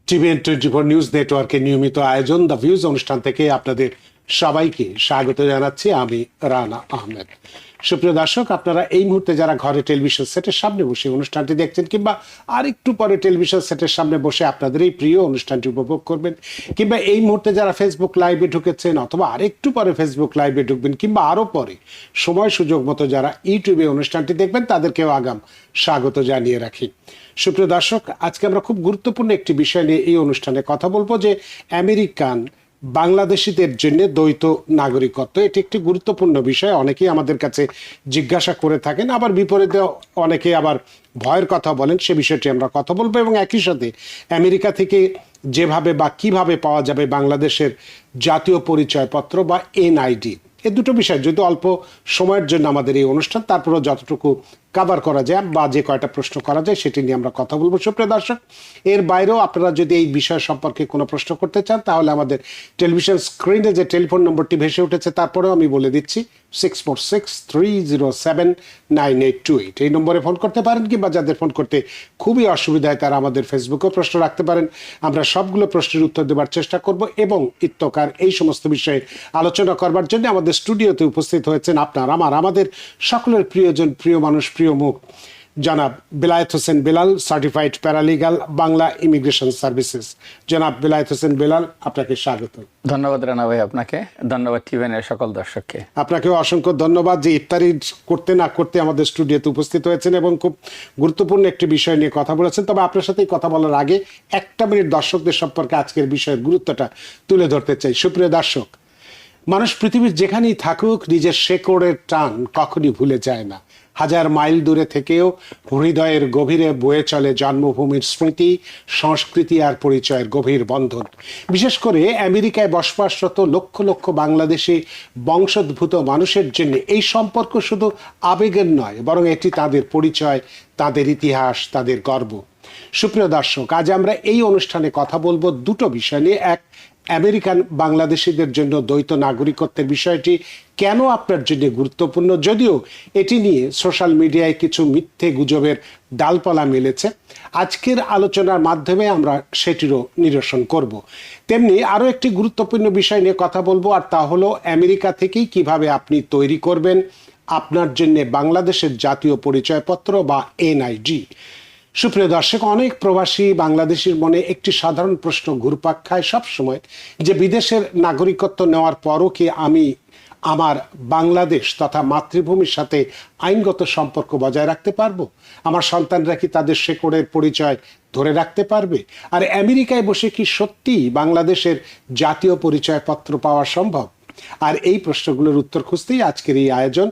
TVN24 news নেটওয়ার্কের নিয়মিত আয়োজন দ্য ভিউজ অনুষ্ঠান থেকে আপনাদের সবাইকে স্বাগত জানাচ্ছি আমি রানা আহমেদ। সুপ্রিয় দর্শক, আপনারা এই মুহূর্তে যারা ঘরে টেলিভিশন সেটের সামনে বসে অনুষ্ঠানটি দেখছেন কিংবা আরেকটু পরে টেলিভিশন সেটের সামনে বসে আপনাদের এই প্রিয় অনুষ্ঠানটি উপভোগ করবেন, কিংবা এই মুহূর্তে যারা ফেসবুক লাইভে ঢুকেছেন অথবা আরেকটু পরে ফেসবুক লাইভে ঢুকবেন, কিংবা আরও পরে সময় সুযোগ মতো যারা ইউটিউবে অনুষ্ঠানটি দেখবেন তাদেরকেও আগাম স্বাগত জানিয়ে রাখি। সুপ্রিয় দর্শক, আজকে আমরা খুব গুরুত্বপূর্ণ একটি বিষয় নিয়ে এই অনুষ্ঠানে কথা বলবো, যে আমেরিকান বাংলাদেশিদের জন্য দ্বৈত নাগরিকত্ব। এটি একটি গুরুত্বপূর্ণ বিষয়, অনেকেই আমাদের কাছে জিজ্ঞাসা করে থাকেন, আবার বিপরীতে অনেকে আবার ভয়ের কথা বলেন। সে বিষয়টি আমরা কথা বলবো এবং একই সাথে আমেরিকা থেকে যেভাবে বা কিভাবে পাওয়া যাবে বাংলাদেশের জাতীয় পরিচয়পত্র বা এনআইডি, এই দুটো বিষয় যদি অল্প সময়ের জন্য আমাদের এই অনুষ্ঠান, তারপরেও যতটুকু কভার করা যায় বা যে কয়টা প্রশ্ন করা যায় সেটি নিয়ে আমরা কথা বলবো। সুপ্রিয় দর্শক, এর বাইরেও আপনারা যদি এই বিষয় সম্পর্কে কোনো প্রশ্ন করতে চান তাহলে আমাদের টেলিভিশন স্ক্রিনে যে টেলিফোন নম্বরটি ভেসে উঠেছে তারপরেও আমি বলে দিচ্ছি 646-307-9828, এই নম্বরে ফোন করতে পারেন, কিংবা যাদের ফোন করতে খুবই অসুবিধা হয় তারা আমাদের ফেসবুকেও প্রশ্ন রাখতে পারেন। আমরা সবগুলো প্রশ্নের উত্তর দেওয়ার চেষ্টা করব এবং ইত্যকার এই সমস্ত বিষয়ে আলোচনা করবার জন্য আমাদের স্টুডিওতে উপস্থিত হয়েছেন আমাদের সকলের প্রিয়জন, প্রিয় মানুষ, প্রিয় মুখ, জনাব Belayet Hossain Belal, certified paralegal, Bangla immigration services. জনাব বেলায়েত হোসেন বেলাল, আপনাকে স্বাগত। ধন্যবাদ রানা ভাই, আপনাকে ধন্যবাদ টিভিএনের সকল দর্শককে। আপনাকেও অসংখ্য ধন্যবাদ যে ইফতারি করতে না করতে আমাদের স্টুডিওতে উপস্থিত হয়েছেন এবং খুব গুরুত্বপূর্ণ একটি বিষয় নিয়ে কথা বলেছেন। তবে আপনার সাথে কথা বলার আগে একটা মিনিট দর্শকদের সম্পর্কে আজকের বিষয়ের গুরুত্বটা তুলে ধরতে চাই। সুপ্রিয় দর্শক, মানুষ পৃথিবীর যেখানেই থাকুক নিজের শেকড়ের টান কখনই ভুলে যায় না। হাজার মাইল দূরে থেকেও হৃদয়ের গভীরে বয়ে চলে জন্মভূমির স্মৃতি, সংস্কৃতি আর পরিচয়ের গভীর বন্ধন। বিশেষ করে আমেরিকায় বসবাসরত লক্ষ লক্ষ বাংলাদেশি বংশোদ্ভূত মানুষের জন্য এই সম্পর্ক শুধু আবেগের নয়, বরং এটি তাদের পরিচয়, তাদের ইতিহাস, তাদের গর্ব। সুপ্রিয় দর্শক, আজ আমরা এই অনুষ্ঠানে কথা বলবো দুটো বিষয় নিয়ে। এক, আমেরিকান বাংলাদেশিদের জন্য দ্বৈত নাগরিকত্বের বিষয়টি কেন আপনার জন্য গুরুত্বপূর্ণ, যদিও এটি নিয়ে সোশ্যাল মিডিয়ায় কিছু মিথ্যে গুজবের ডালপালা মেলেছে। আজকের আলোচনার মাধ্যমে আমরা সেটিরও নিরসন করব। তেমনি আরও একটি গুরুত্বপূর্ণ বিষয় নিয়ে কথা বলবো, আর তা হলো আমেরিকা থেকেই কিভাবে আপনি তৈরি করবেন আপনার জন্য বাংলাদেশের জাতীয় পরিচয়পত্র বা এনআইডি। সুপ্রিয় দর্শক, অনেক প্রবাসী বাংলাদেশির মনে একটি সাধারণ প্রশ্ন ঘুরপাক খায় সবসময়, যে বিদেশের নাগরিকত্ব নেওয়ার পরও কি আমি আমার বাংলাদেশ তথা মাতৃভূমির সাথে আইনগত সম্পর্ক বজায় রাখতে পারবো? আমার সন্তানরা কি তাদের শেকড়ের পরিচয় ধরে রাখতে পারবে? আর আমেরিকায় বসে কি সত্যি বাংলাদেশের জাতীয় পরিচয়পত্র পাওয়া সম্ভব? আর এই প্রশ্নগুলোর উত্তর খুঁজতেই আজকের এই আয়োজন।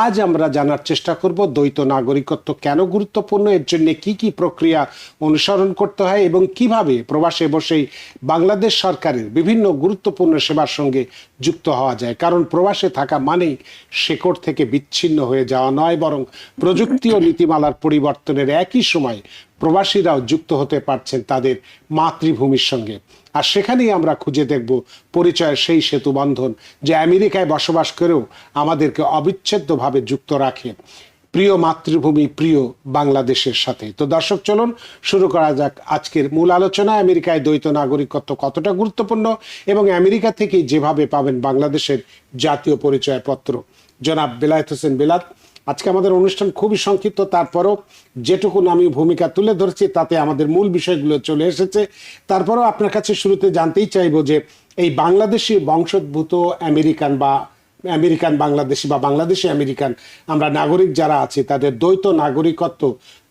আজ আমরা জানার চেষ্টা করব দ্বৈত নাগরিকত্ব কেন গুরুত্বপূর্ণ, এর জন্য কি কি প্রক্রিয়া অনুসরণ করতে হয় এবং কিভাবে প্রবাসে বসেই বাংলাদেশ সরকারের বিভিন্ন গুরুত্বপূর্ণ সেবার সঙ্গে যুক্ত হওয়া যায়। কারণ প্রবাসে থাকা মানেই শেকড় থেকে বিচ্ছিন্ন হয়ে যাওয়া নয়, বরং প্রযুক্তি ও নীতিমালার পরিবর্তনের একই সময় প্রবাসীরাও যুক্ত হতে পারছেন তাদের মাতৃভূমির সঙ্গে। আর সেখানেই আমরা খুঁজে দেখব পরিচয়ের সেই সেতু বন্ধন, যে আমেরিকায় বসবাস করেও আমাদেরকে অবিচ্ছেদ্যভাবে যুক্ত রাখে প্রিয় মাতৃভূমি, প্রিয় বাংলাদেশের সাথে। তো দর্শক, চলুন শুরু করা যাক আজকের মূল আলোচনা। আমেরিকায় দ্বৈত নাগরিকত্ব কতটা গুরুত্বপূর্ণ এবং আমেরিকা থেকে যেভাবে পাবেন বাংলাদেশের জাতীয় পরিচয়পত্র। জনাব বেলায়েত হোসেন বেলাল, আজকে আমাদের অনুষ্ঠান খুবই সংক্ষিপ্ত, তারপরও যেটুকু আমি ভূমিকা তুলে ধরছি তাতে আমাদের মূল বিষয়গুলো চলে এসেছে। তারপরও আপনার কাছে শুরুতে জানতেই চাইবো যে এই বাংলাদেশি বংশোদ্ভূত আমেরিকান বা আমেরিকান বাংলাদেশি বা বাংলাদেশি আমেরিকান আমরা নাগরিক যারা আছি, তাদের দ্বৈত নাগরিকত্ব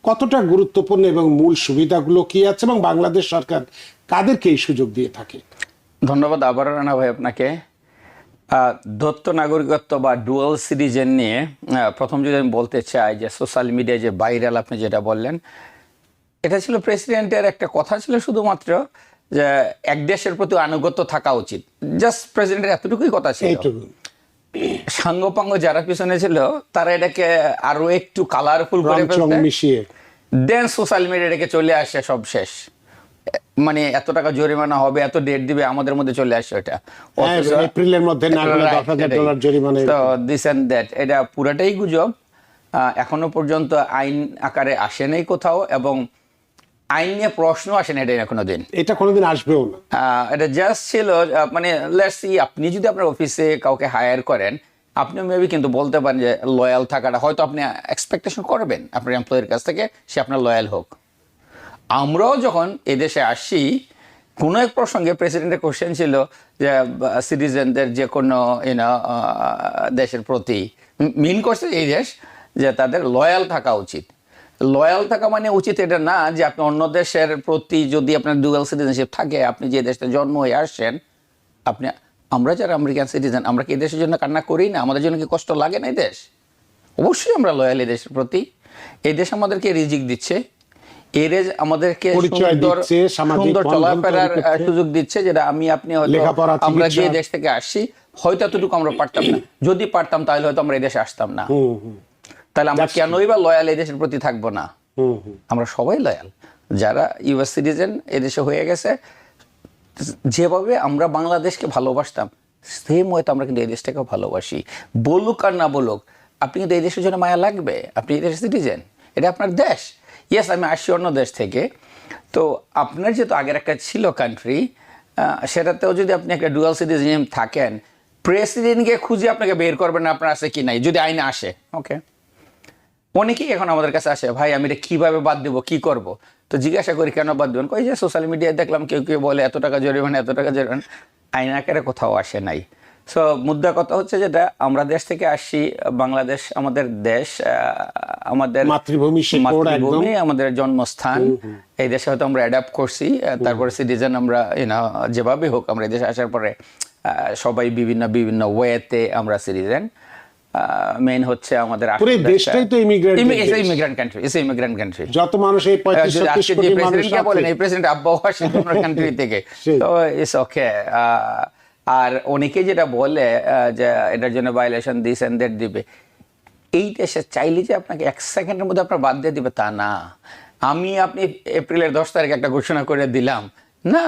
কতটা গুরুত্বপূর্ণ এবং মূল সুবিধাগুলো কি আছে এবং বাংলাদেশ সরকার কাদেরকে এই সুযোগ দিয়ে থাকে? ধন্যবাদ আবার রানা ভাই আপনাকে। দ্বৈত নাগরিকত্ব বা ডুয়াল সিটিজেন নিয়ে প্রথম যদি আমি বলতে চাই যে সোশ্যাল মিডিয়ায় যে ভাইরাল আপনি যেটা বললেন, এটা ছিল প্রেসিডেন্টের একটা কথা ছিল শুধুমাত্র যে এক দেশের প্রতি আনুগত্য থাকা উচিত। জাস্ট প্রেসিডেন্টের এতটুকুই কথা ছিল। সাঙ্গপাঙ্গ যারা পিছনে ছিল তারা এটাকে আরো একটু কালারফুল করে মিশিয়ে দেন সোশ্যাল মিডিয়া এটাকে চলে আসে সব শেষ, মানে এত টাকা জরিমানা হবে, এত ডেট দিবে, আমাদের মধ্যে চলে আসে এটা এপ্রিলের মধ্যে না হলে $10,000 জরিমানা। তো দিস এন্ড দ্যাট, এটা পুরাটাই গুজব। এখনো পর্যন্ত আইন আকারে আসে নাই কোথাও, এবং আইন নিয়ে প্রশ্ন আসে না এটা কোনোদিন। এটা কোনোদিন আসবেও না। এটা জাস্ট ছিল মানে লেটস সি, আপনি যদি আপনার অফিসে কাউকে হায়ার করেন, আপনি মেবি কিন্তু বলতে পারেন যে লয়াল থাকাটা হয়তো আপনি এক্সপেকটেশন করবেন আপনার এমপ্লয়ের কাছ থেকে সে আপনার লয়াল হোক। আমরাও যখন এদেশে আসি, কোনো এক প্রসঙ্গে প্রেসিডেন্টের কোশ্চেন ছিল যে সিটিজেনদের যে কোনো দেশের প্রতি মিন করছে এই দেশ যে তাদের লয়াল থাকা উচিত। লয়াল থাকা মানে উচিত এটা না যে আপনি অন্য দেশের প্রতি যদি আপনার ডুয়াল সিটিজেনশিপ থাকে, আপনি যে দেশে জন্ম হয়ে আসছেন, আপনি আমরা যারা আমেরিকান সিটিজেন, আমরা কি এই দেশের জন্য কান্না করি না? আমাদের জন্য কি কষ্ট লাগে না এই দেশ? অবশ্যই আমরা লয়াল এই দেশের প্রতি। এই দেশ আমাদেরকে রিজিক দিচ্ছে, এই দেশ আমাদেরকে সুন্দর চলাফেরার সুযোগ দিচ্ছে, যেটা আমি আপনি হয়তো আমরা যে দেশ থেকে আসছি হয়তো এতটুকু আমরা পারতাম না। যদি পারতাম তাহলে হয়তো আমরা এই দেশে আসতাম না। তাহলে আমরা কেনই বা লয়াল এই দেশের প্রতি থাকবো না? আমরা সবাই লয়াল যারা ইউএস সিটিজেন এদেশে হয়ে গেছে। যেভাবে আমরা বাংলাদেশকে ভালোবাসতাম সেম হয়তো আমরা কিন্তু এই দেশটাকেও ভালোবাসি। বলুক আর না বলুক, আপনি কিন্তু এই দেশের জন্য মায়া লাগবে। আপনি এই দেশের সিটিজেন, এটা আপনার দেশ। ইয়েস, আমি আসছি অন্য দেশ থেকে, তো আপনার যেহেতু আগের একটা ছিল কান্ট্রি, সেটাতেও যদি আপনি একটা ডুয়াল সিটিজেন থাকেন, প্রেসিডেন্টকে খুঁজে আপনাকে বের করবেন না আপনার আছে কি নাই, যদি আইনে আসে। ওকে, অনেকেই এখন আমাদের কাছে আসে, ভাই আমি এটা কীভাবে বাদ দেবো, কী করবো? তো জিজ্ঞাসা করি কেন বাদ দেবেন? কই যে সোশ্যাল মিডিয়ায় দেখলাম কেউ কেউ বলে এত টাকা জরিমানা, এত টাকা জরিমানা। আইন আকারে কোথাও আসে নাই। সো মুদ্রা কথা হচ্ছে যেটা, আমরা দেশ থেকে আসছি, বাংলাদেশ আমাদের দেশ, আমাদের মাতৃভূমি, আমাদের জন্মস্থান। এই দেশে হয়তো আমরা অ্যাডাপ্ট করছি, তারপরে সিটিজেন আমরা যেভাবে হোক আমরা এই দেশে আসার পরে সবাই বিভিন্ন বিভিন্ন ওয়েতে আমরা সিটিজেন। মেইন হচ্ছে আমাদের দেশটাই তো ইমিগ্রেন্ট কান্ট্রি, ইমিগ্রেন্ট কান্ট্রি। যত মানুষ এই 35-40 কোটি মানুষ বলেন, এই প্রেসিডেন্ট আব্বাও আসেন আপনার কান্ট্রি থেকে, তো ইটস ওকে। আর অনেকে যেটা বলে যে এটার জন্য ভায়োলেশন দিস এন্ড দ্যাট দিবে, এই দেশে চাইলে যে আপনাকে 1 সেকেন্ডের মধ্যে আপনার বাদ দিয়ে দিবে তা না। আপনি এপ্রিলের 10 তারিখে একটা ঘোষণা করে দিলাম না,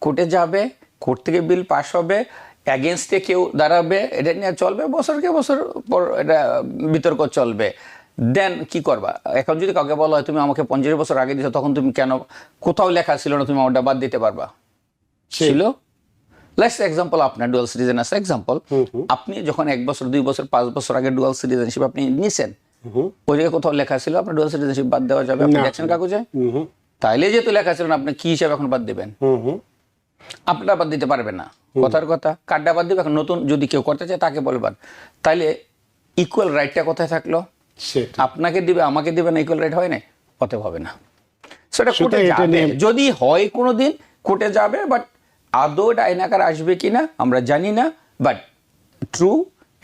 কোর্টে যাবে, কোর্ট থেকে বিল পাস হবে, অ্যাগেনস্টে কেউ দাঁড়াবে, এটা নিয়ে চলবে বছরকে বছর পর, এটা বিতর্ক চলবে। দেন কি করবা? এখন যদি কাউকে বলা হয় তুমি আমাকে 50 বছর আগে দিছো, তখন তুমি কেন, কোথাও লেখা ছিল না তুমি আমারটা বাদ দিতে পারবা? ছিল। লেটস এক্সাম্পল, আপনার ডুয়াল সিটিজেন আছে এক্সাম্পল, আপনি যখন 1 বছর 2 বছর 5 বছর আগে ডুয়াল সিটিজেনশিপ আপনি নিছেন, ওই জায়গায় কোথাও লেখা ছিল আপনার ডুয়াল সিটিজেনশিপ বাদ দেওয়া যাবে? আপনি দেখছেন কাগজে? তাইলে যেহেতু লেখা ছিল না, আপনি কি হিসাবে এখন বাদ দিবেন? আপনারা বাদ দিতে পারবেন না, কথার কথা। কার্ডটা বাদ দিবে। এখন নতুন যদি কেউ করতে চায় তাকে বলবেন। তাইলে ইকুয়াল রাইটটা কোথায় থাকলো? আপনাকে দিবে, আমাকে দিবে না, ইকুয়াল রাইট হয় না, অতএব হবে না। সেটা কোর্টে যাবে, যদি হয় কোনোদিন কোর্টে যাবে, বাট আদৌ এটা আইন আকার আসবে কিনা আমরা জানি না। বাট ট্রু,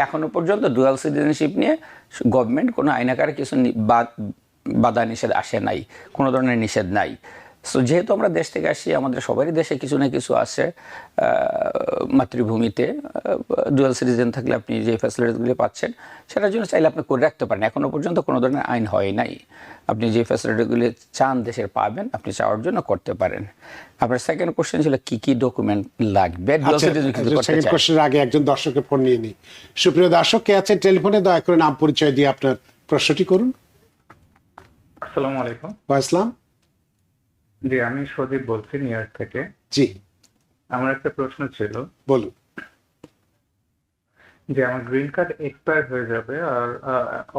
এখনো পর্যন্ত ডুয়াল সিটিজেনশিপ নিয়ে গভর্নমেন্ট কোনো আইন আকারে কিছু বাধা নিষেধ আসে নাই, কোনো ধরনের নিষেধ নাই। সো যেহেতু আমরা দেশ থেকে আসি, আমাদের সবারই দেশে কিছু না কিছু আছে। মাতৃভূমিতে ডুয়াল সিটিজেন থাকলে আপনি যে ফ্যাসিলিটিসগুলি পাচ্ছেন, সেটার জন্য চাইলে আপনি করে রাখতে পারেন। এখনো পর্যন্ত কোনো ধরনের আইন হয় নাই। আপনি যে ফ্যাসিলিটিগুলি চান দেশের পাবেন, আপনি চাওয়ার জন্য করতে পারেন। আপনার সেকেন্ড কোশ্চেন ছিল কি কি ডকুমেন্ট লাগবে ডুয়াল সিটিজেনশিপ। সেকেন্ড কোশ্চেনের আগে একজন দর্শকের ফোন নিয়ে নিই। সুপ্রিয় দর্শক, কে আছেন টেলিফোনে? দয়া করে নাম পরিচয় দিয়ে আপনার প্রশ্নটি করুন। আসসালামু আলাইকুম। ওয়া আসসালাম। জি, আমি সদীপ বলছি নিউ ইয়র্ক থেকে। জি, আমার একটা প্রশ্ন ছিল। বলুন। যে আমার গ্রিন কার্ড এক্সপায়ার হয়ে যাবে আর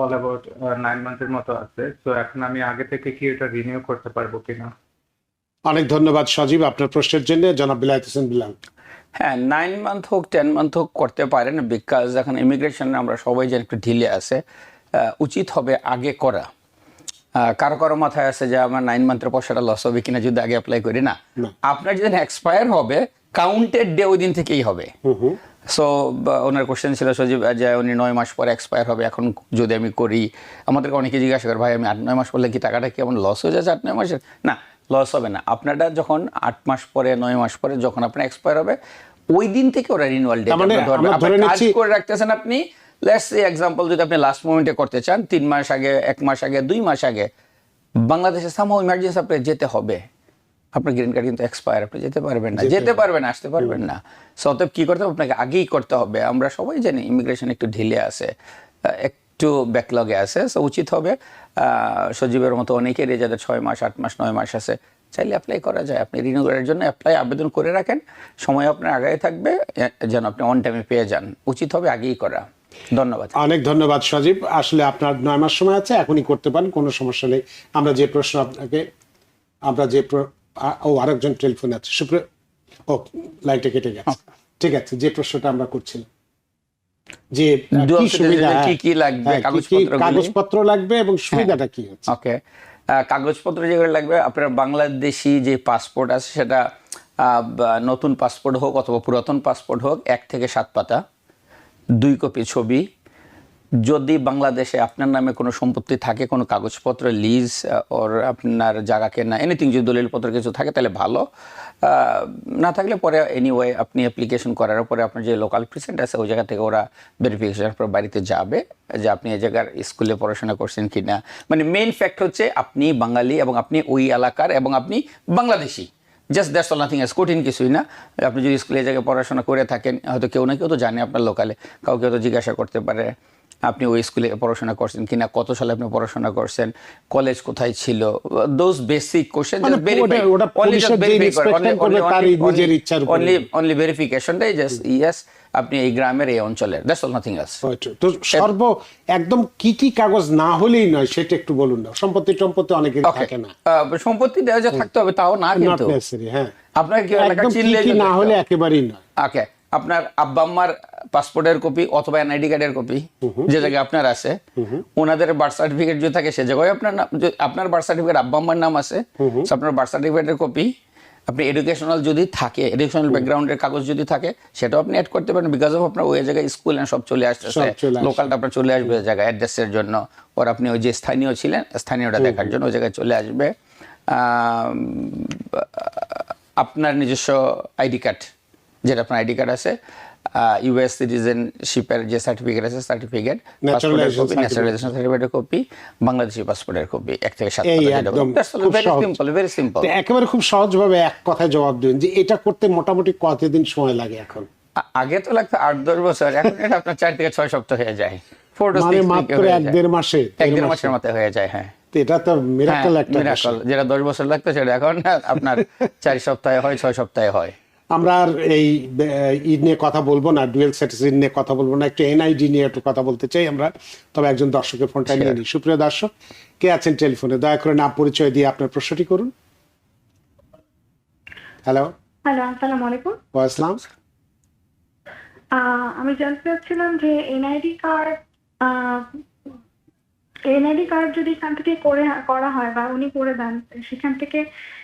অল অ্যাবাউট 9 মান্থের মতো আছে, তো এখন আমি আগে থেকে কি এটা রিনিউ করতে পারবো কিনা? অনেক ধন্যবাদ সজীব আপনার প্রশ্নের জন্য। জনাব বিলায়েত হোসেন বিলাল। হ্যাঁ, 9 মান্থ হোক 10 মান্থ হোক করতে পারেন, বিকজ এখন ইমিগ্রেশনে আমরা সবাই জানি একটু ঢিলে আছে। উচিত হবে আগে করা। কারো কারো মাথায় আছে যে আমার 9 মান্থের পয়সাটা লস হবে কিনা যদি আগে অ্যাপ্লাই করি। না, আপনার যেদিন এক্সপায়ার হবে কাউন্টেড ডে ওই দিন থেকেই হবে। সো ওনার কোশ্চেন ছিল সজীব যে উনি 9 মাস পরে এক্সপায়ার হবে, এখন যদি আমি করি, আমাদেরকে অনেকে জিজ্ঞাসা করে ভাই আমি 8-9 মাস পরলে কি টাকাটা কি আমার লস হয়ে যাচ্ছে 8-9 মাসের? না, লস হবে না। আপনারটা যখন 8 মাস পরে 9 মাস পরে যখন আপনার এক্সপায়ার হবে, ওই দিন থেকে ওরা রিনিউয়াল ডেট ধরবে। আপনি কাজ করে রাখতেছেন, আপনি লেটস সে এক্সাম্পল যদি আপনি লাস্ট মোমেন্টে করতে চান, 3 মাস আগে, 1 মাস আগে, 2 মাস আগে, বাংলাদেশে সামহাও ইমার্জেন্সি আপনি যেতে হবে, আপনার গ্রিন কার্ড কিন্তু এক্সপায়ার, আপনি যেতে পারবেন না, আসতে পারবেন না। সো অতএব কি করতে হবে? আপনাকে আগেই করতে হবে। আমরা সবাই জানি ইমিগ্রেশন একটু ঢিলে আছে, একটু ব্যাকলগে আছে, সো উচিত হবে সজীবের মতো অনেকেরই যাদের 6 মাস 8 মাস 9 মাস আছে, চাইলে অ্যাপ্লাই করা যায়। আপনি রিনিউ করার জন্য আবেদন করে রাখেন, সময় আপনার আগায় থাকবে, যেন আপনি অন টাইমে পেয়ে যান। উচিত হবে আগেই করা। ধন্যবাদ। অনেক ধন্যবাদ সজীব। আসলে আপনার 9 মাস সময় আছে, এখনই করতে পারেন, কোনো সমস্যা নেই। আমরা যে প্রশ্ন আপনাকে আরেকজন টেলিফোন আছে, ও লাইনটা কেটে গেছে। ঠিক আছে, যে প্রশ্নটা আমরা করছিলাম যে Dual কি সুবিধা, citizen কি লাগবে, হ্যাঁ, কাগজপত্রগুলি? কাগজপত্র লাগবে এবং সুবিধাটা কি হচ্ছে? ওকে, কাগজপত্র যেগুলো লাগবে, আপনার বাংলাদেশি যে পাসপোর্ট আছে সেটা নতুন পাসপোর্ট হোক অথবা পুরাতন পাসপোর্ট হোক, 1 থেকে 7 পাতা, 2 কপি ছবি। যদি বাংলাদেশে আপনার নামে কোনো সম্পত্তি থাকে, কোনো কাগজপত্র, লিজ ওর আপনার জায়গা কেনা, এনিথিং, যদি দলিলপত্র কিছু থাকে তাহলে ভালো। না থাকলে পরে এনিওয়ে আপনি অ্যাপ্লিকেশন করার পরে আপনার যে লোকাল প্রেসিডেন্ট আছে ওই জায়গা থেকে ওরা ভেরিফিকেশন পর বাড়িতে যাবে যে আপনি এই জায়গার স্কুলে পড়াশোনা করছেন কিনা। মানে মেইন ফ্যাক্ট হচ্ছে আপনি বাঙালি এবং আপনি ওই এলাকার এবং আপনি Bangladeshi. Just that's all, nothing else. কঠিন কিছুই না। আপনি যদি স্কুলে জায়গায় পড়াশোনা করে থাকেন, হয়তো কেউ না কেউ তো জানে আপনার লোকালে, কাউকে হয়তো জিজ্ঞাসা করতে পারে আপনি ওই স্কুলে পড়াশোনা করছেন কিনা, কত সালে আপনি পড়াশোনা করছেন, কলেজ কোথায় ছিল, দোজ বেসিক কোশ্চেন অনলি ভেরিফিকেশনটাই, জাস্ট ইয়েস আপনি এই গ্রামের এই অঞ্চলের, দ্যাটস অল, নাথিং এলস। তো একদম কি কি কাগজ না হলেই নয় সেটা একটু বলুন না। সম্পত্তি অনেকের থাকে না। সম্পত্তি দেওয়া যে থাকতে হবে তাও না, কিন্তু হ্যাঁ, আপনার কি এলাকা একদম চিনলে কি না হলে একেবারেই নয়। ওকে, আপনার আব্বা আম্মার পাসপোর্টের কপি অথবা এনআইডি কার্ডের কপি যে জায়গায় আপনার আছে, ওনাদের বার্থ সার্টিফিকেট যদি থাকে সে জায়গায় আপনার নাম, আপনার বার্থ সার্টিফিকেট আব্বা আম্মার নাম আছে, আপনার বার্থ সার্টিফিকেটের কপি। আপনি এডুকেশনাল যদি থাকে, এডুকেশনাল ব্যাকগ্রাউন্ডের কাগজ যদি থাকে সেটাও আপনি অ্যাড করতে পারেন, বিকজ অফ আপনার ওই জায়গায় স্কুল সব চলে আসতেছে, লোকালটা আপনার চলে আসবে জায়গায় অ্যাড্রেসের জন্য, ওর আপনি ওই যে স্থানীয় ছিলেন স্থানীয়টা দেখার জন্য ওই জায়গায় চলে আসবে। আপনার নিজস্ব আইডি কার্ড, যেটা আপনার আইডি কার্ড আছে, ইউএস সিটিজেনশিপের যে সার্টিফিকেট আছে, সার্টিফিকেট, পাসপোর্টের কপি, ন্যাচারালাইজেশন সার্টিফিকেটের কপি, বাংলাদেশি পাসপোর্টের কপি, 1 থেকে 7 ভেরি সিম্পল। একেবারে খুব সহজভাবে এক কথায় জবাব দিন যে এটা করতে মোটামুটি কতদিন সময় লাগে এখন? আগে তো লাগতো 8-10 বছর, এখন এটা আপনার 4 থেকে 6 সপ্তাহ হয়ে যায়। 4 to 6 মানে মাত্র 1-1.5 মাসে, 1-1.5 মাসের মতো হয়ে যায়। হ্যাঁ, এটা তো মিরাকল একটা মিরাকল। যেটা 10 বছর লাগতো সেটা এখন আপনার 4 সপ্তাহে হয়, 6 সপ্তাহে হয়। আমরা আর এই ঈদ নিয়ে কথা বলবো না, ডুয়েল সিটিজেন নিয়ে কথা বলবো না, একটু এনআইডি নিয়ে একটু কথা বলতে চাই আমরা। তবে একজন দর্শকের ফোনটা নিয়ে নিই। সুপ্রিয় দর্শক, কে আছেন টেলিফোনে? দয়া করে নাম পরিচয় দিয়ে আপনার প্রশ্নটি করুন। হ্যালো, আসসালামু আলাইকুম। ওয়ালাইকুম। আমি জানতে চাচ্ছিলাম যে এনআইডি কার্ড যদি এখান থেকে করা হয় বা উনি করে দেন, সেখান থেকে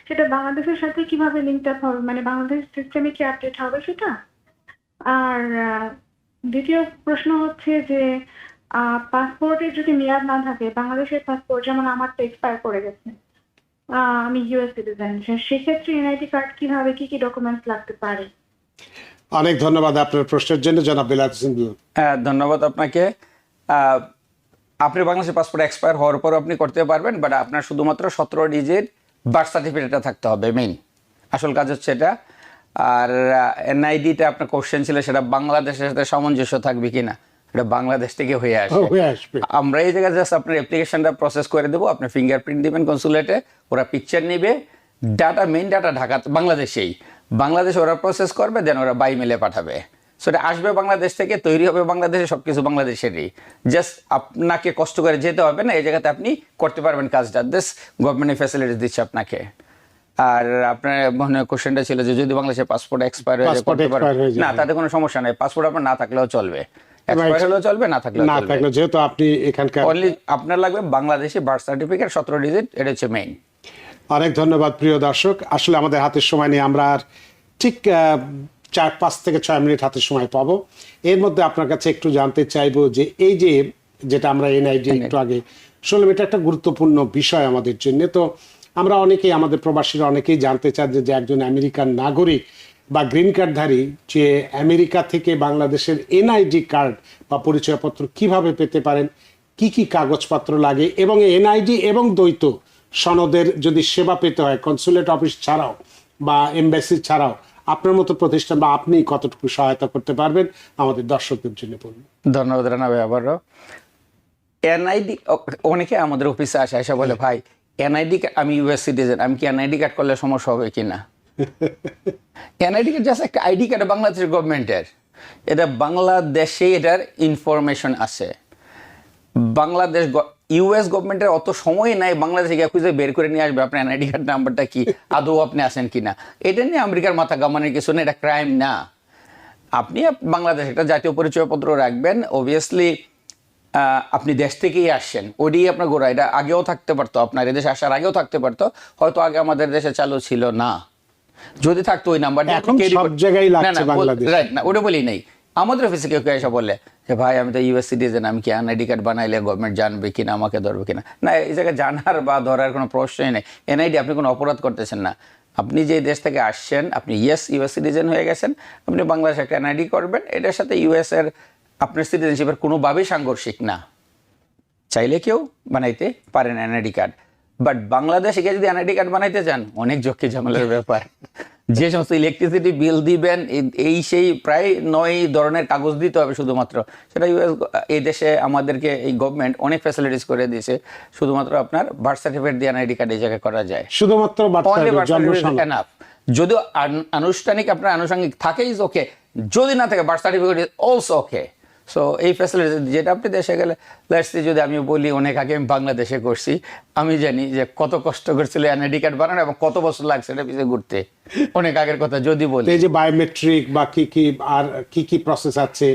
সেটা বাংলাদেশের সাথে কিভাবে লিঙ্ক আপ হবে, মানে বাংলাদেশ সিস্টেমে কি আপডেট হবে সেটা? আর দ্বিতীয় প্রশ্ন হচ্ছে যে পাসপোর্টের যদি মেয়াদ না থাকে, বাংলাদেশের পাসপোর্ট যেমন আমার তো এক্সপায়ার করে গেছে, আমি ইউএস সিটিজেন, সেক্ষেত্রে এনআইডি কার্ড কিভাবে, কি কি ডকুমেন্টস লাগতে পারে? অনেক ধন্যবাদ আপনার প্রশ্নের জন্য, জনাব বিলাল হোসেন। ধন্যবাদ আপনাকে। আপনি বাংলাদেশের পাসপোর্ট এক্সপায়ার হওয়ার পর আপনি করতে পারবেন, বাট আপনার শুধুমাত্র 17 ডিজিট বার্থ সার্টিফিকেটটা থাকতে হবে, মেইন আসল কাজ হচ্ছে এটা। আর এনআইডিটা আপনার কোশ্চেন ছিল সেটা বাংলাদেশের সাথে সামঞ্জস্য থাকবে কিনা, এটা বাংলাদেশ থেকে হয়ে আসবে। আমরা এই জায়গায় জাস্ট আপনার অ্যাপ্লিকেশনটা প্রসেস করে দেবো, আপনি ফিঙ্গারপ্রিন্ট দিবেন কনসুলেটে, ওরা পিকচার নিবে, ডাটা মেইন ডাটা ঢাকা বাংলাদেশে ওরা প্রসেস করবে, দেন ওরা বাই মেলে পাঠাবে। সেটা আসবে বাংলাদেশ থেকে, তৈরি হবে বাংলাদেশে, সবকিছু বাংলাদেশেরই। জাস্ট আপনাকে কষ্ট করে যেতে হবে না, এই জায়গাতে আপনি করতে পারবেন কাজটা। দেশ গভর্নমেন্ট ফ্যাসিলিটি দিচ্ছে আপনাকে। আর আপনার মনে কোশ্চেনটা ছিল যে যদি বাংলাদেশের পাসপোর্ট এক্সপায়ার হয়ে যায় করতে পারবেন না, তাতে কোনো সমস্যা নেই। পাসপোর্ট আপনার না থাকলেও চলবে, এক্সপায়ার হলেও চলবে, না থাকলেও চলবে। যেহেতু আপনি এখানকার, অনলি আপনার লাগবে বাংলাদেশি বার্থ সার্টিফিকেট 17 ডিজিট, এটা হচ্ছে মেইন। অনেক ধন্যবাদ প্রিয় দর্শক। আসলে আমাদের হাতের সময় নেই, আমরা আর ঠিক 4-5 থেকে 6 মিনিট হাতের সময় পাবো। এর মধ্যে আপনার কাছে একটু জানতে চাইবো যে এই যেটা আমরা এনআইডি একটু আগে শুনলাম, এটা একটা গুরুত্বপূর্ণ বিষয় আমাদের জন্য। তো আমরা অনেকেই, আমাদের প্রবাসীরা অনেকেই জানতে চান যে একজন আমেরিকান নাগরিক বা গ্রিন কার্ডধারী যে আমেরিকা থেকে বাংলাদেশের এনআইডি কার্ড বা পরিচয়পত্র কিভাবে পেতে পারেন, কি কি কাগজপত্র লাগে, এবং এনআইডি এবং দ্বৈত সনদের যদি সেবা পেতে হয় কনসুলেট অফিস ছাড়াও বা এমবাসি ছাড়াও, আপনার মতো প্রতিষ্ঠান বা আপনি কতটুকু সহায়তা করতে পারবেন আমাদের দর্শকদের জন্য বলুন। ধন্যবাদ রানা ভাই। আবারও এনআইডি, অনেকে আমাদের অফিসে আসে এসে বলে ভাই এনআইডি, আমি ইউএস সিটিজেন, আমি কি এনআইডি কার্ড করলে সমস্যা হবে কিনা? এনআইডি কার্ড জাস্ট একটা আইডি কার্ড বাংলাদেশের গভর্নমেন্টের, এটা বাংলাদেশে এটার ইনফরমেশন আছে। বাংলাদেশ ইউএস গভর্নমেন্টের অত সময় নাই বাংলাদেশে গিয়ে খুঁজে বের করে নিয়ে আসবে আপনার এনআইডি কার্ড নাম্বারটা কি, আদৌ আপনি আসেন কিনা। এটা নিয়ে আমেরিকার মাথা ঘামানোর কিছু না, এটা ক্রাইম না। আপনি বাংলাদেশ একটা জাতীয় পরিচয়পত্র রাখবেন, অবভিয়াসলি আপনি দেশ থেকেই আসছেন, ওইটাই আপনার গোড়া। এটা আগেও থাকতে পারতো, আপনার এদেশে আসার আগেও থাকতে পারতো, হয়তো আগে আমাদের দেশে চালু ছিল না। যদি থাকতো ওই নাম্বারটা এখন সব জায়গায় লাগছে বাংলাদেশ, রাইট না, ওটা বলি নাই। আমাদের অফিসে কেউ কেউ এসে বলে যে ভাই আমি তো ইউএস সিটিজেন, আমি কি এনআইডি কার্ড বানাইলে গভর্নমেন্ট জানবে কিনা, আমাকে ধরবে কিনা? না, এই জায়গায় জানার বা ধরার কোনো প্রশ্নই নেই। এনআইডি আপনি কোনো অপরাধ করতেছেন না। আপনি যে দেশ থেকে আসছেন, আপনি ইউএস সিটিজেন হয়ে গেছেন, আপনি বাংলাদেশে একটা এনআইডি করবেন, এটার সাথে ইউএস এর আপনার সিটিজেনশিপের কোনোভাবেই সাংঘর্ষিক না। চাইলে কেউ বানাইতে পারেন এনআইডি কার্ড, বাট বাংলাদেশে গিয়ে যদি এনআইডি কার্ড বানাইতে চান, অনেক ঝক্কি ঝামেলার ব্যাপার। যে সমস্ত ইলেকট্রিসিটি বিল দিবেন, এই সেই প্রায় 9 ধরনের কাগজ দিতে হবে শুধুমাত্র। সেটা এই দেশে আমাদেরকে এই গভর্নমেন্ট অনেক ফ্যাসিলিটিস করে দিয়েছে, শুধুমাত্র আপনার বার্থ সার্টিফিকেট দিয়ে এনআইডি কার্ড এই জায়গায় করা যায়, শুধুমাত্র বার্থ সার্টিফিকেট এনাফ। যদিও আনুষ্ঠানিক আপনার আনুষঙ্গিক থাকে ইজ ওকে, যদি না থাকে birth certificate is also okay. So এই ফ্যাসিলিটি যেটা আপনি দেশে গেলে, লেটস যদি আমি বলি, অনেক আগে আমি বাংলাদেশে করছি, আমি জানি যে কত কষ্ট করছিল এনআইডি কার্ড বানানো এবং কত বছর লাগছে এটা পিছিয়ে ঘুরতে, অনেক আগের কথা যদি বলি। এই যে বায়োমেট্রিক বা কি আর কি প্রসেস আছে,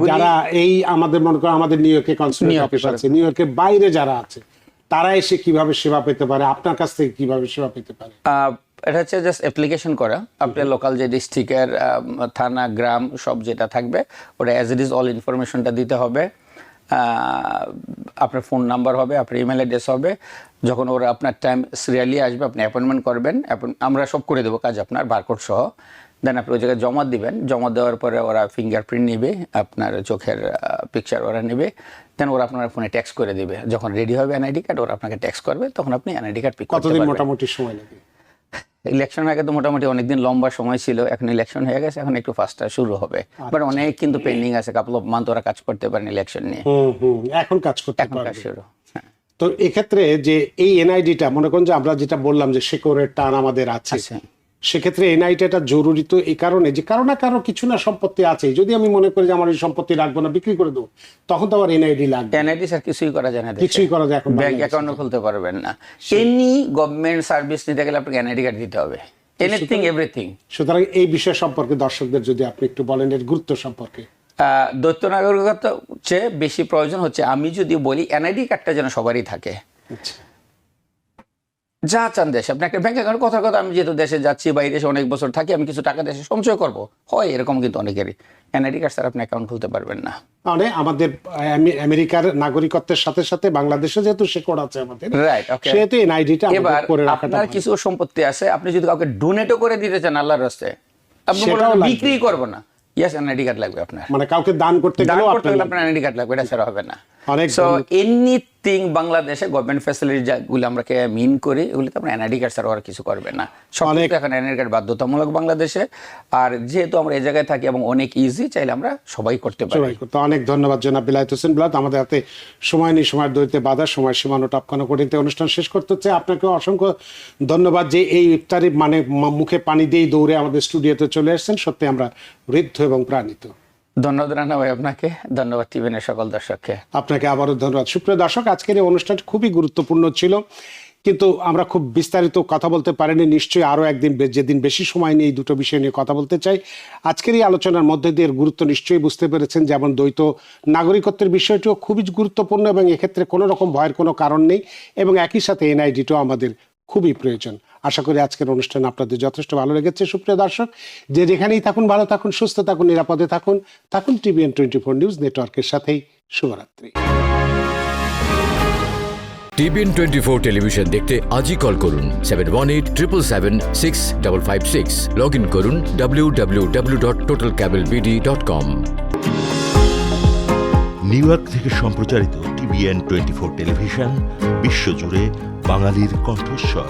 যারা এই আমাদের মনে করেন আমাদের নিউ ইয়র্কে কনসুলেট অফিস আছে, নিউ ইয়র্কের বাইরে যারা আছে, তারা এসে কিভাবে সেবা পেতে পারে, আপনার কাছ থেকে কিভাবে সেবা পেতে পারে? এটা হচ্ছে জাস্ট অ্যাপ্লিকেশন করা, আপনার লোকাল যে ডিস্ট্রিক্টের থানা, গ্রাম সব যেটা থাকবে, ওটা অ্যাজ ইট ইজ অল ইনফরমেশনটা দিতে হবে। আপনার ফোন নাম্বার হবে, আপনার ইমেল অ্যাড্রেস হবে। যখন ওরা আপনার টাইম সিরিয়ালি আসবে, আপনি অ্যাপয়েন্টমেন্ট করবেন, আমরা সব করে দেবো কাজ আপনার বারকোড সহ। দেন আপনি ওই জায়গায় জমা দিবেন, জমা দেওয়ার পরে ওরা ফিঙ্গারপ্রিন্ট নেবে, আপনার চোখের পিকচার ওরা নেবে, দেন ওরা আপনার ফোনে ট্যাক্স করে দিবে। যখন রেডি হবে এনআইডি কার্ড, ওরা আপনাকে ট্যাক্স করবে, তখন আপনি এনআইডি কার্ড পিক করতে পারবেন। কতদিন মোটামুটি সময় লাগে? ইলেকশন আগে তো মোটামুটি অনেকদিন লম্বা সময় ছিল, এখন ইলেকশন হয়ে গেছে, এখন একটু ফাস্টার শুরু হবে, বাট অনেক কিন্তু পেন্ডিং আছে, কাপল অফ মান্থ ওরা কাজ করতে পারেন ইলেকশন নিয়ে। এখন কাজ করতে এখন কাজ শুরু। তো এক্ষেত্রে যে এই এনআইডিটা মনে করেন যে আমরা যেটা বললাম যে শেকড়ের টান আমাদের আছে, সেক্ষেত্রে এনআইডিটা জরুরি তো এই কারণে যে কারো না কারো কিছু না সম্পত্তি আছে, যদি আমি মনে করি যে আমার এই সম্পত্তি রাখবো না, বিক্রি করে দেবো, তখন তো আমার এনআইডি লাগবে। এনআইডি স্যার কিছুই করা যায় না, কিছুই করা যায় এখন, ব্যাংক অ্যাকাউন্টও খুলতে পারবেন না। এনি গভর্নমেন্ট সার্ভিস নিতে গেলে আপনাকে এনআইডি কার্ড দিতে হবে, এনিথিং এভরিথিং। সুতরাং এই বিষয় সম্পর্কে দর্শকদের যদি আপনি একটু বলেন এর গুরুত্ব সম্পর্কে। দ্বৈত নাগরিকত্ব চেয়ে বেশি প্রয়োজন হচ্ছে, আমি যদি বলি এনআইডি কার্ডটা যেন সবারই থাকে। যা চান দেশে আপনি একটা ব্যাংক অ্যাকাউন্ট, কথার কথা আমি যেহেতু দেশে যাচ্ছি, বাইরে দেশে অনেক বছর থাকি, আমি কিছু টাকা দেশে সঞ্চয় করবো, হয় এরকম কিন্তু অনেকেরই। এনআইডি কার্ড স্যার আপনি অ্যাকাউন্ট খুলতে পারবেন না। মানে আমাদের আমেরিকার নাগরিকত্বের সাথে সাথে বাংলাদেশে যেহেতু শেকড় আছে আমাদের, রাইট, ওকে, সেহেতু এনআইডিটা এবার করে রাখাটা আপনার কিছু সম্পত্তি আছে, আপনি যদি কাউকে ডোনেটও করে দিতে চান আল্লাহর রাস্তায়, আপনি বিক্রি করবো না, ইয়েস এনআইডি কার্ড লাগবে আপনার। মানে কাউকে দান করতে গেলেও আপনার এনআইডি কার্ড লাগবে, এটা ছাড়া হবে না। সো এনিথিং বাংলাদেশে গভর্নমেন্ট ফ্যাসিলিটি যেগুলো আমরা মিন করি, এগুলিতে আপনার এনআইডি কার্ড ছাড়া আর কিছু করবে না। সবকিছু এখন এনআইডি কার্ড বাধ্যতামূলক বাংলাদেশে, আর যেহেতু আমরা এই জায়গায় থাকি এবং অনেক ইজি, চাইলে আমরা সবাই করতে পারি। অনেক ধন্যবাদ জনাব বিলায়েত হোসেন বিলাত। আমাদের হাতে সময় নেই, সময়ের দৈতে বাধা, সময় সীমানো টপকানো করিতে অনুষ্ঠান শেষ করতে হচ্ছে। আপনাকে অসংখ্য ধন্যবাদ যে এই ইফতারি মানে মুখে পানি দিয়েই দৌড়ে আমাদের স্টুডিওতে চলে এসেছেন। সত্যি আমরা ঋদ্ধ এবং প্রাণিত। ধন্যবাদ রানা ভাই আপনাকে, ধন্যবাদ টিভিএনের সকল দর্শককে। আপনাকে আবারও ধন্যবাদ। সুপ্রিয় দর্শক, আজকের এই অনুষ্ঠানটি খুবই গুরুত্বপূর্ণ ছিল, কিন্তু আমরা খুব বিস্তারিত কথা বলতে পারিনি। নিশ্চয়ই আরও একদিন, যেদিন বেশি সময় নিয়ে এই দুটো বিষয় নিয়ে কথা বলতে চাই। আজকের এই আলোচনার মধ্যে দিয়ে এর গুরুত্ব নিশ্চয়ই বুঝতে পেরেছেন। যেমন দ্বৈত নাগরিকত্বের বিষয়টিও খুবই গুরুত্বপূর্ণ এবং এক্ষেত্রে কোনো রকম ভয়ের কোনো কারণ নেই, এবং একই সাথে এনআইডিটাও আমাদের খুবই প্রয়োজন। আশা করি আজকের অনুষ্ঠান আপনাদের যথেষ্ট ভালো লেগেছে। সুপ্রিয় দর্শক, যে যেখানেই থাকুন, ভালো থাকুন, সুস্থ থাকুন, নিরাপদে থাকুন। টিভিএন 24 নিউজ নেটওয়ার্কের সাথেই শুভরাত্রি। টিভিএন 24 টেলিভিশন দেখতে আজই কল করুন 7187776556। লগ ইন করুন www.totalcablebd.com। নিউ ইয়র্ক থেকে সম্প্রচারিত টিভিএন 24 টেলিভিশন বিশ্বজুড়ে বাঙালির কণ্ঠস্বর।